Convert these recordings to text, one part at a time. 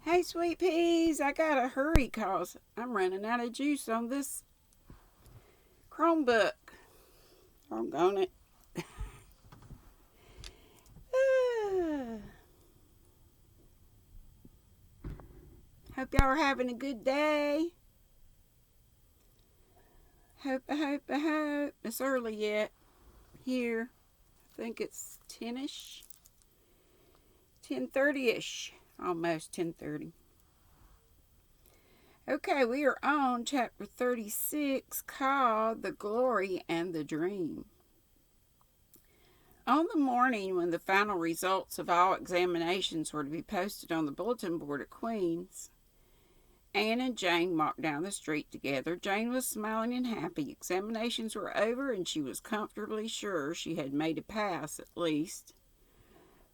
Hey, sweet peas, I gotta hurry cause I'm running out of juice on this Chromebook. I'm on it. Hope y'all are having a good day. Hope. It's early yet. Here. I think it's 10ish. 10:30ish. Almost 10:30. Okay, we are on chapter 36 called The Glory and the Dream. On the morning when the final results of all examinations were to be posted on the bulletin board at Queen's, Anne and Jane walked down the street together. Jane was smiling and happy. Examinations were over, and she was comfortably sure she had made a pass at least.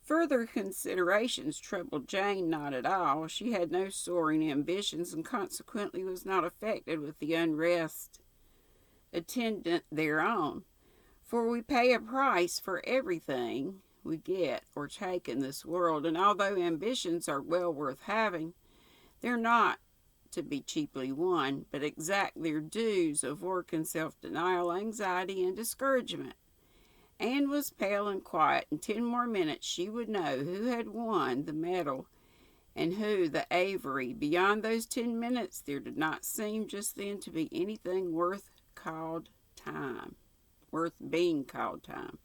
Further considerations troubled Jane not at all. She had no soaring ambitions and consequently was not affected with the unrest attendant thereon. For we pay a price for everything we get or take in this world, and although ambitions are well worth having, they're not to be cheaply won, but exact their dues of work and self-denial, anxiety, and discouragement. Anne was pale and quiet. In 10 more minutes she would know who had won the medal and who the Avery. Beyond those 10 minutes there did not seem just then to be anything worth being called time.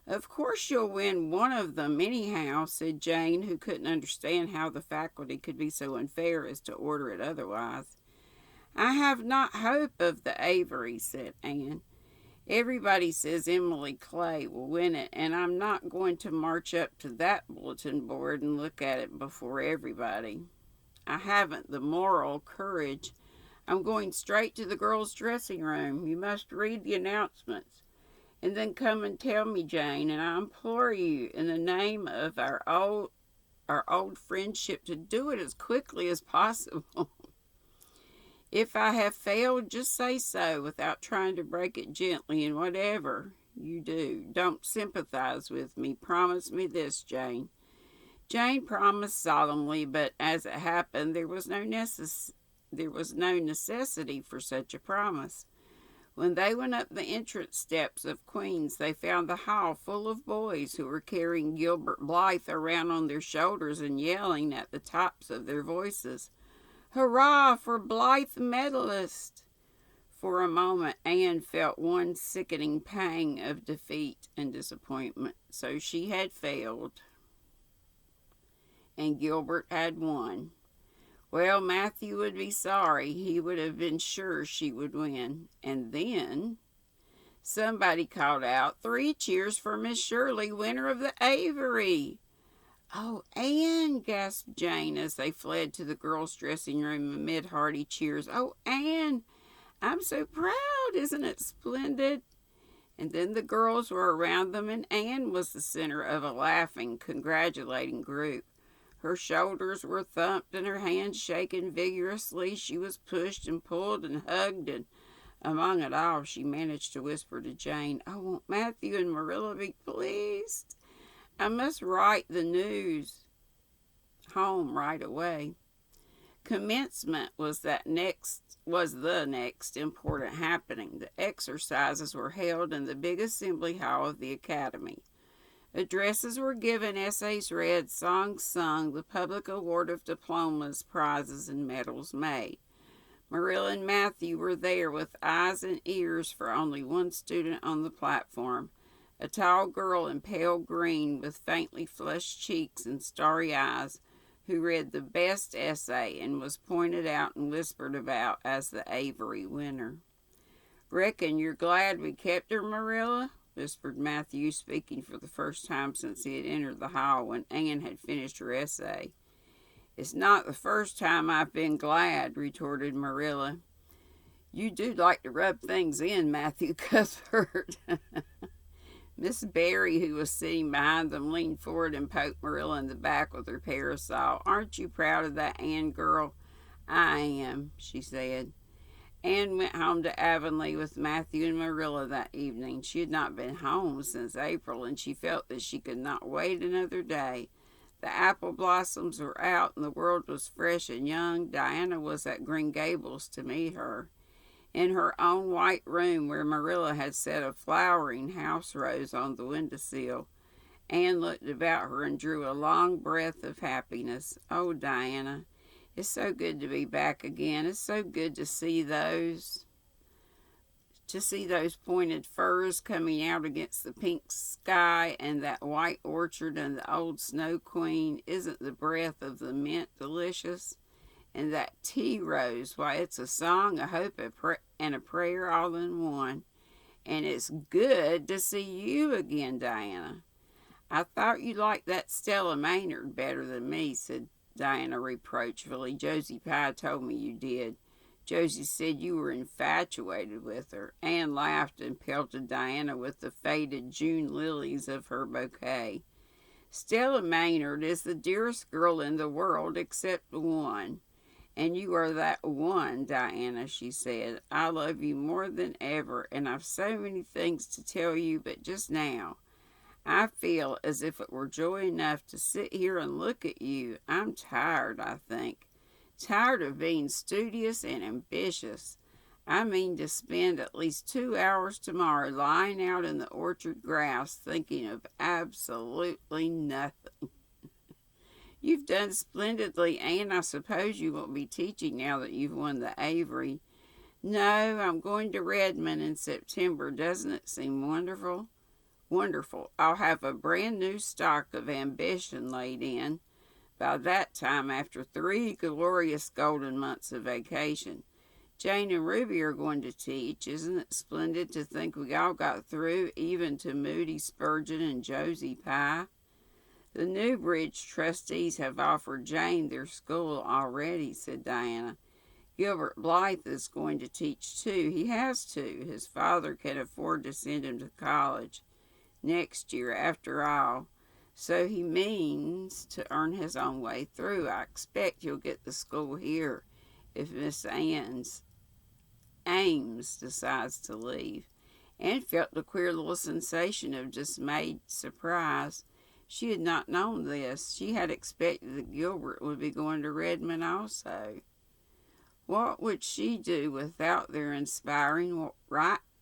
Of course you'll win one of them anyhow, said Jane, who couldn't understand how the faculty could be so unfair as to order it otherwise. I have not hope of the Avery, said Anne. Everybody says Emily Clay will win it, and I'm not going to march up to that bulletin board and look at it before everybody. I haven't the moral courage. I'm going straight to the girls' dressing room. You must read the announcements, and then come and tell me, Jane, and I implore you, in the name of our old friendship, to do it as quickly as possible. If I have failed, just say so without trying to break it gently, and whatever you do, don't sympathize with me. Promise me this, Jane. Jane promised solemnly, but as it happened, there was no necessity for such a promise. When they went up the entrance steps of Queen's, they found the hall full of boys who were carrying Gilbert Blythe around on their shoulders and yelling at the tops of their voices, "Hurrah for Blythe medalist!" For a moment Anne felt one sickening pang of defeat and disappointment. So she had failed, and Gilbert had won. Well, Matthew would be sorry. He would have been sure she would win. And then somebody called out, 3 cheers for Miss Shirley, winner of the Avery. Oh, Anne, gasped Jane as they fled to the girls' dressing room amid hearty cheers. Oh, Anne, I'm so proud. Isn't it splendid? And then the girls were around them, and Anne was the center of a laughing, congratulating group. Her shoulders were thumped and her hands shaken vigorously. She was pushed and pulled and hugged, and among it all she managed to whisper to Jane, "Oh, won't Matthew and Marilla be pleased? I must write the news home right away." Commencement was the next important happening. The exercises were held in the big assembly hall of the academy. Addresses were given, essays read, songs sung, the public award of diplomas, prizes, and medals made. Marilla and Matthew were there with eyes and ears for only one student on the platform, a tall girl in pale green with faintly flushed cheeks and starry eyes, who read the best essay and was pointed out and whispered about as the Avery winner. "Reckon you're glad we kept her, Marilla?" whispered Matthew, speaking for the first time since he had entered the hall when Anne had finished her essay. "It's not the first time I've been glad," retorted Marilla. "You do like to rub things in, Matthew Cuthbert." Miss Barry, who was sitting behind them, leaned forward and poked Marilla in the back with her parasol. "Aren't you proud of that Anne girl?" "I am," she said. Anne went home to Avonlea with Matthew and Marilla that evening. She had not been home since April, and she felt that she could not wait another day. The apple blossoms were out and the world was fresh and young. Diana was at Green Gables to meet her. In her own white room where Marilla had set a flowering house rose on the windowsill, Anne looked about her and drew a long breath of happiness. Oh, Diana, it's so good to be back again. It's so good to see those pointed firs coming out against the pink sky and that white orchard and the old Snow Queen. Isn't the breath of the mint delicious? And that tea rose, why, it's a song, a hope, and a prayer all in one. And it's good to see you again, Diana. I thought you liked that Stella Maynard better than me, said Diana reproachfully. Josie Pye told me you did. Josie said you were infatuated with her. Anne laughed and pelted Diana with the faded June lilies of her bouquet. Stella Maynard is the dearest girl in the world except one. And you are that one, Diana, she said. I love you more than ever, and I've so many things to tell you, but just now, I feel as if it were joy enough to sit here and look at you. I'm tired, I think. Tired of being studious and ambitious. I mean to spend at least 2 hours tomorrow lying out in the orchard grass thinking of absolutely nothing. You've done splendidly, Anne. I suppose you won't be teaching now that you've won the Avery. No, I'm going to Redmond in September. Doesn't it seem wonderful? Wonderful. I'll have a brand new stock of ambition laid in by that time after 3 glorious golden months of vacation. Jane and Ruby are going to teach. Isn't it splendid to think we all got through, even to Moody Spurgeon and Josie Pye? The Newbridge trustees have offered Jane their school already, said Diana. Gilbert Blythe is going to teach too. He has to. His father can afford to send him to college next year, after all. So he means to earn his own way through. I expect he'll get the school here if Miss Ames decides to leave. Anne felt a queer little sensation of dismayed surprise. She had not known this. She had expected that Gilbert would be going to Redmond also. What would she do without their inspiring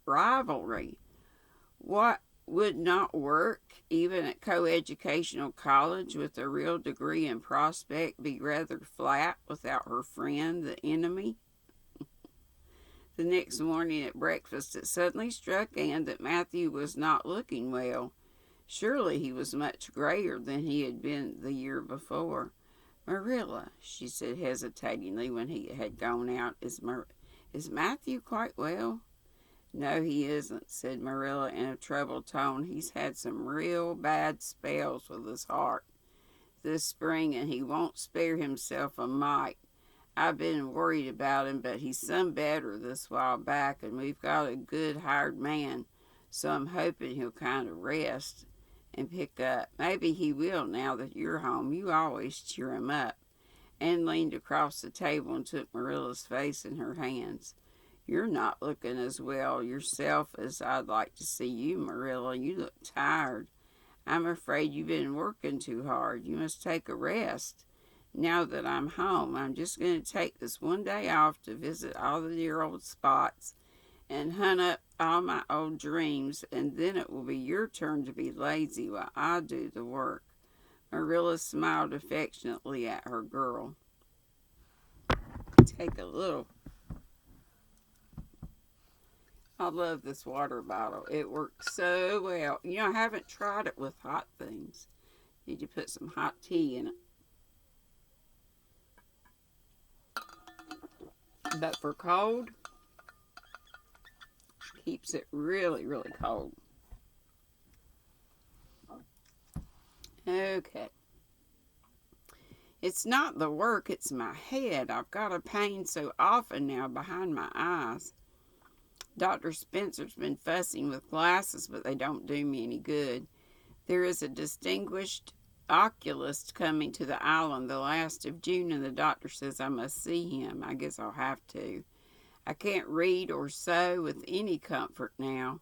rivalry? What would not work, even at coeducational college with a real degree in prospect, be rather flat without her friend, the enemy? The next morning at breakfast, it suddenly struck Anne that Matthew was not looking well. Surely he was much grayer than he had been the year before. Marilla, she said hesitatingly when he had gone out, is Matthew quite well? No, he isn't, said Marilla in a troubled tone. He's had some real bad spells with his heart this spring, and he won't spare himself a mite. I've been worried about him, but he's some better this while back, and we've got a good hired man, so I'm hoping he'll kind of rest and pick up. Maybe he will now that you're home. You always cheer him up. Anne leaned across the table and took Marilla's face in her hands. You're not looking as well yourself as I'd like to see you, Marilla. You look tired. I'm afraid you've been working too hard. You must take a rest. Now that I'm home, I'm just going to take this one day off to visit all the dear old spots and hunt up all my old dreams, and then it will be your turn to be lazy while I do the work. Marilla smiled affectionately at her girl. Take a little. I love this water bottle. It works so well. You know, I haven't tried it with hot things. Need to put some hot tea in it. But for cold, keeps it really, really cold. Okay. It's not the work, it's my head. I've got a pain so often now behind my eyes. Dr. Spencer's been fussing with glasses, but they don't do me any good. There is a distinguished oculist coming to the island the last of June, and the doctor says I must see him. I guess I'll have to. I can't read or sew with any comfort now.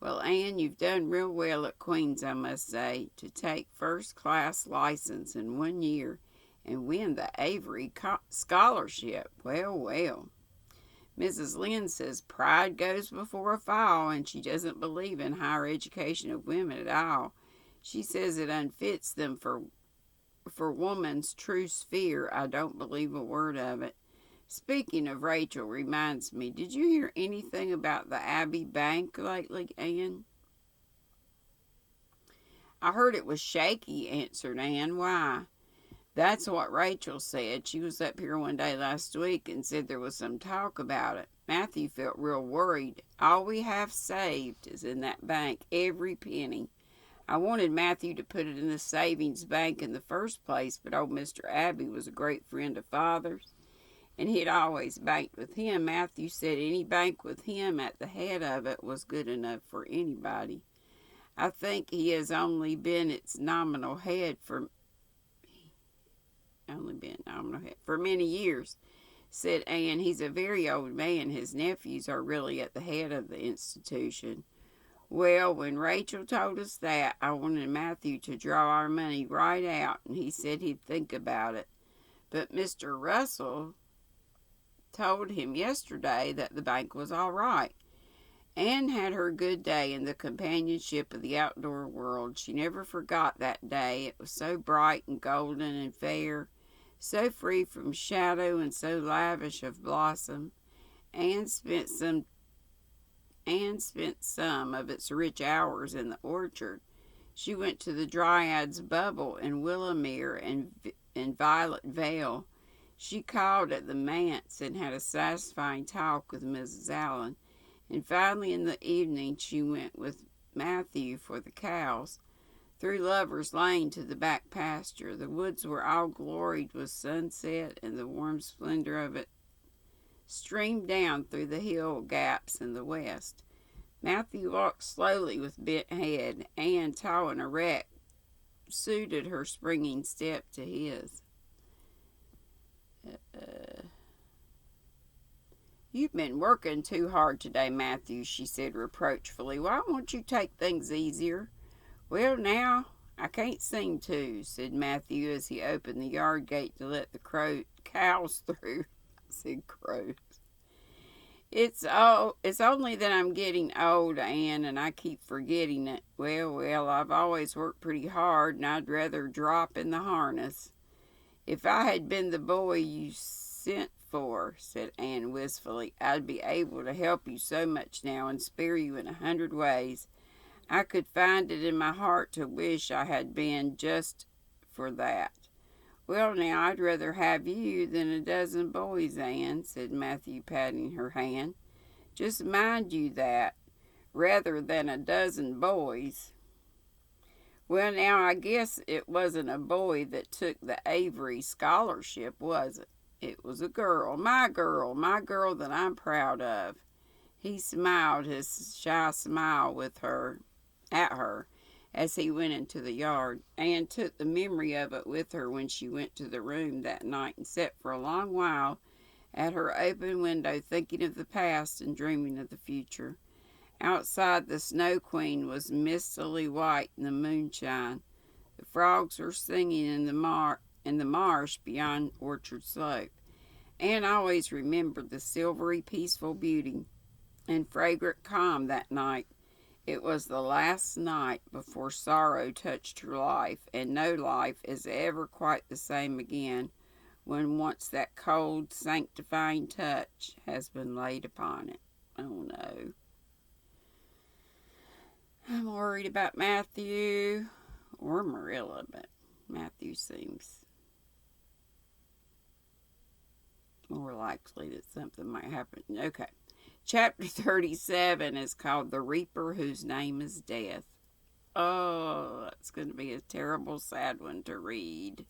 Well, Anne, you've done real well at Queen's, I must say, to take first-class license in 1 year and win the Avery Scholarship. Well, well. Mrs. Lynn says pride goes before a fall, and she doesn't believe in higher education of women at all. She says it unfits them for woman's true sphere. I don't believe a word of it. Speaking of Rachel reminds me, did you hear anything about the Abbey Bank lately, Anne? I heard it was shaky, answered Anne. Why? That's what Rachel said. She was up here one day last week and said there was some talk about it. Matthew felt real worried. All we have saved is in that bank, every penny. I wanted Matthew to put it in the savings bank in the first place, but old Mr. Abbey was a great friend of Father's, and he'd always banked with him. Matthew said any bank with him at the head of it was good enough for anybody. I think he has only been its nominal head for many years, said Anne. He's a very old man. His nephews are really at the head of the institution. Well, when Rachel told us that, I wanted Matthew to draw our money right out, and he said he'd think about it. But Mr. Russell told him yesterday that the bank was all right. Anne had her good day in the companionship of the outdoor world. She never forgot that day. It was so bright and golden and fair, so free from shadow and so lavish of blossom. Anne spent some of its rich hours in the orchard. She went to the Dryad's Bubble in Willowmere and Violet Vale. She called at the manse and had a satisfying talk with Mrs. Allen. And finally in the evening she went with Matthew for the cows through Lover's Lane to the back pasture. The woods were all gloried with sunset, and the warm splendor of it streamed down through the hill gaps in the west. Matthew walked slowly with bent head. Anne, tall and erect, suited her springing step to his. You've been working too hard today, Matthew, she said reproachfully. Why won't you take things easier? Well, now, I can't seem to, said Matthew as he opened the yard gate to let the cows through. I said crows. It's only that I'm getting old, Anne, and I keep forgetting it. Well, I've always worked pretty hard, and I'd rather drop in the harness. If I had been the boy you sent for, said Anne wistfully, I'd be able to help you so much now and spare you in 100 ways. I could find it in my heart to wish I had been just for that. Well, now, I'd rather have you than a dozen boys, Anne, said Matthew, patting her hand. Just mind you that, rather than a dozen boys. Well, now, I guess it wasn't a boy that took the Avery Scholarship, was it? It was a girl, my girl that I'm proud of. He smiled his shy smile at her, as he went into the yard. Anne took the memory of it with her when she went to the room that night and sat for a long while at her open window, thinking of the past and dreaming of the future. Outside, the Snow Queen was mistily white in the moonshine. The frogs were singing in the marsh beyond Orchard Slope. Anne always remembered the silvery, peaceful beauty and fragrant calm that night. It was the last night before sorrow touched her life, and no life is ever quite the same again when once that cold, sanctifying touch has been laid upon it. Oh, no. I'm worried about Matthew or Marilla, but Matthew seems more likely that something might happen. Okay. Chapter 37 is called The Reaper Whose Name is Death. Oh, that's going to be a terrible, sad one to read.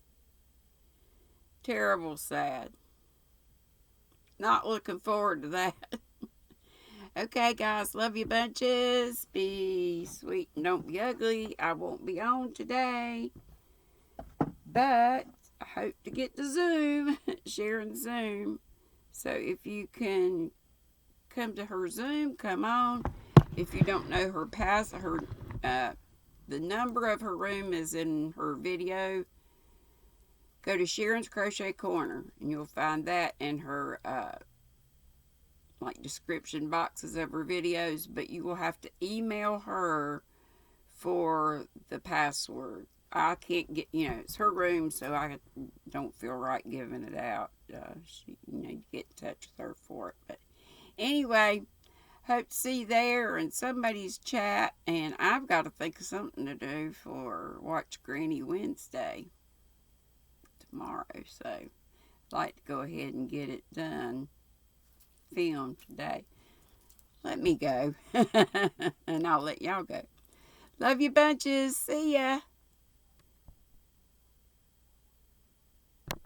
Terrible, sad. Not looking forward to that. Okay, guys, love you bunches. Be sweet and don't be ugly. I won't be on today, but I hope to get to Zoom, sharing Zoom. So if you can come to her Zoom, come on. if you don't know the number of her room is in her video. Go to Sharon's Crochet Corner, and you'll find that in her like description boxes of her videos. But you will have to email her for the password. I can't get, it's her room, so I don't feel right giving it out. You need to get in touch with her for it. But anyway, hope to see you there in somebody's chat. And I've got to think of something to do for Watch Granny Wednesday tomorrow. So I'd like to go ahead and get it done, filmed today. Let me go. And I'll let y'all go. Love you bunches. See ya.